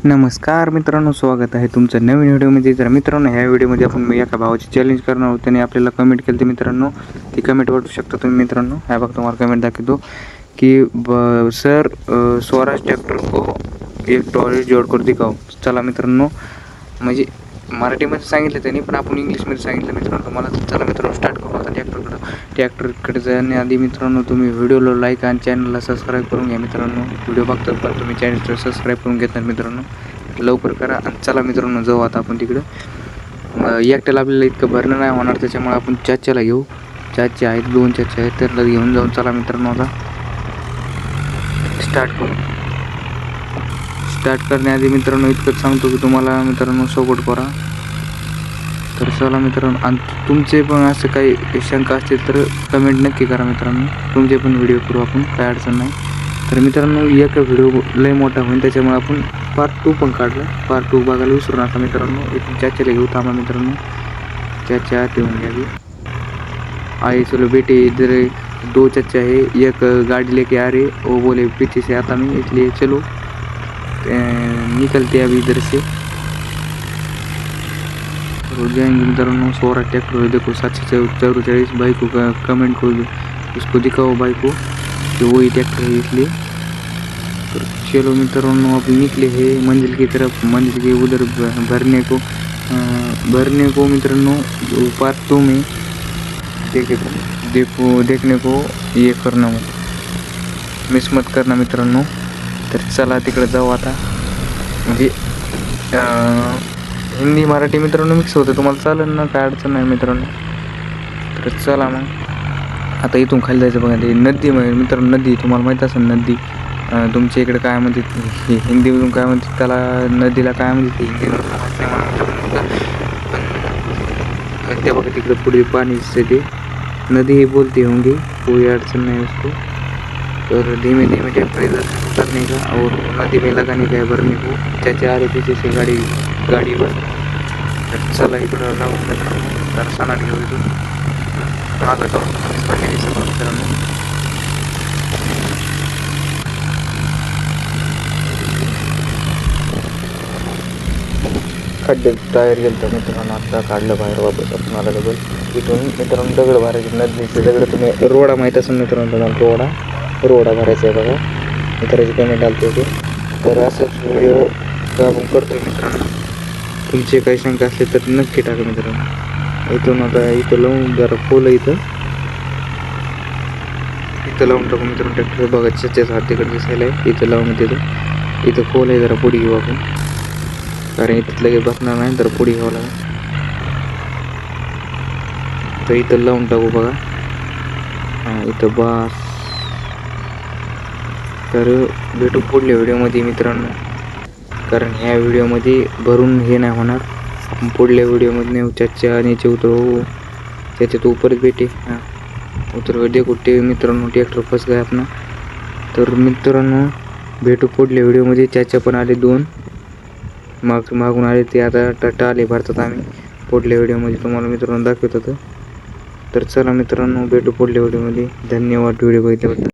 नमस्कार मित्रांनो, स्वागत आहे तुमचं नवीन व्हिडिओमध्ये. तर मित्रांनो, ह्या व्हिडिओमध्ये आपण एका भावाची चॅलेंज करणार आहोत. त्याने आपल्याला कमेंट केली. तर मित्रांनो, ती कमेंट वाटू शकता तुम्ही. मित्रांनो, ह्या बघा तुम्हाला कमेंट दाखवतो की सर स्वराज ट्रॅक्टर को एक टॉयलेट जोड कर दिखाओ. चला मित्रांनो, म्हणजे मराठीमध्ये सांगितलं त्यांनी, पण आपण इंग्लिशमध्ये सांगितलं मित्रांनो मला. चला मित्रांनो, स्टार्ट करू आता ट्रॅक्टरकडे जाण्याआधी मित्रांनो, तुम्ही व्हिडिओला लाईक आणि चॅनलला सबस्क्राईब करून घ्या मित्रांनो. व्हिडिओ बघतात पण तुम्ही चॅनलला सबस्क्राईब करून घेतात मित्रांनो, लवकर करा. आणि चला मित्रांनो, जाऊ आता आपण तिकडं. एकट्याला आपल्याला इतकं भरणं नाही होणार, त्याच्यामुळे आपण चाच्याला घेऊ. चाचे आहेत, 2 चाचे आहेत, त्याला घेऊन जाऊन चला मित्रांनो आता स्टार्ट करू. स्टार्ट करण्याआधी मित्रांनो इतकंच सांगतो की तुम्हाला मित्रांनो सपोर्ट करा. तर चला मित्रांनो, आणि तुमचे पण असं काही शंका असतील तर कमेंट नक्की करा मित्रांनो. तुमचे पण व्हिडिओ करू आपण, काय अडचण नाही. तर मित्रांनो, एक व्हिडिओ लय मोठा होईल, त्याच्यामुळे आपण पार्ट 2 पण काढला. पार्ट 2 बघायला विसरू नका मित्रांनो. इथून चाच्याला घेऊ, थांबा मित्रांनो. चाचा आते होंगे अभी. आए चलो बेटे, इधर 2 चाचा है, एक गाड़ी लेके आ रहे, वो बोले पीछे से आता नहीं, इसलिए चलो निकलते अभी इधर से. हो जाएंगे मित्रांनो. स्वराज ट्रैक्टर देखो 744. भाई को कमेंट को उसको दिखाओ भाई को कि वही ट्रैक्टर है, इसलिए. तो चलो मित्रांनो, अब निकले हैं मंजिल की तरफ. मंजिल के उधर भरने को मित्रांनो पार्ट 2 में देखने को ये करना मत, मिस मत करना मित्रांनो. तर चला तिकडे जाऊ आता. म्हणजे हिंदी मराठी मित्रांनो मिक्स होतं, तुम्हाला चालेल ना, काय अडचण नाही मित्रांनो. तर चला मग आता इथून खाली जायचं बघा. ते नदी मित्रांनो, नदी तुम्हाला माहीत असेल. नदी तुमच्या इकडे काय म्हणतात, हिंदीमधून काय म्हणतात त्याला, नदीला काय म्हणतात हिंदीमधून पण त्या बघा तिकडे पुढे पाणी ते नदी ही बोलती होंगी, कोई अड़चन नहीं उसको. और धीमे धीमे ट्रैक्टर इधर करने का और नदी में लगाने का है भरने को. चाचा आ रहे पीछे से गाडीवर. तर चला इकडं लावून तर सणाट घेऊ इथून मागं जाऊन मित्रांनो. खड्ड्यात टायर गेलं तर मित्रांनो, आता काढलं बाहेर वापस आपण आला डबल. इथून मित्रांनो दगड भरायचे, नदीचे दगड. तुम्ही रोडा माहीत असेल मित्रांनो तुम्हाला, रोडा भरायचा आहे बघा. मित्राची कमेंट आलते होते. तर असंच व्हिडिओ आपण करतोय मित्रांनो. तुमचे काही शंका असले तर नक्की टाका मित्रांनो. इथून आता इथं लावून जरा खोल, इथं लावून टाकू मित्रांनो. ट्रॅक्टर बघा चेच हात तिकडे दिसायला आहे, इथं लावून इथं खोल आहे. जरा पुढे घेऊ आपण, कारण इथं लगेच बसणार नाही, तर पुढे घ्यावं लागेल. तर इथं लावून टाकू बघा. हां, इथं बस. तर भेटू पुढल्या व्हिडिओमध्ये मित्रांनो, कारण ह्या व्हिडिओमध्ये भरून हे नाही होणार. आपण पुढल्या व्हिडिओमध्ये नेऊ. चाचा नीचे उतरो, चाचा तो ऊपर बैठे. हाँ उतर देखो मित्रांनो, ट्रॅक्टर फस गया अपना. तर मित्रांनो, भेटू पुढल्या व्हिडिओमध्ये. चाचा पण आले 2 मागून आले, ते आता टाले भरतात. आम्ही पुढल्या व्हिडिओमध्ये तुम्हाला मित्रांनो दाखवतात. तर चला मित्रांनो, भेटू पुढल्या व्हिडिओमध्ये. धन्यवाद व्हिडिओ बघितल्याबद्दल.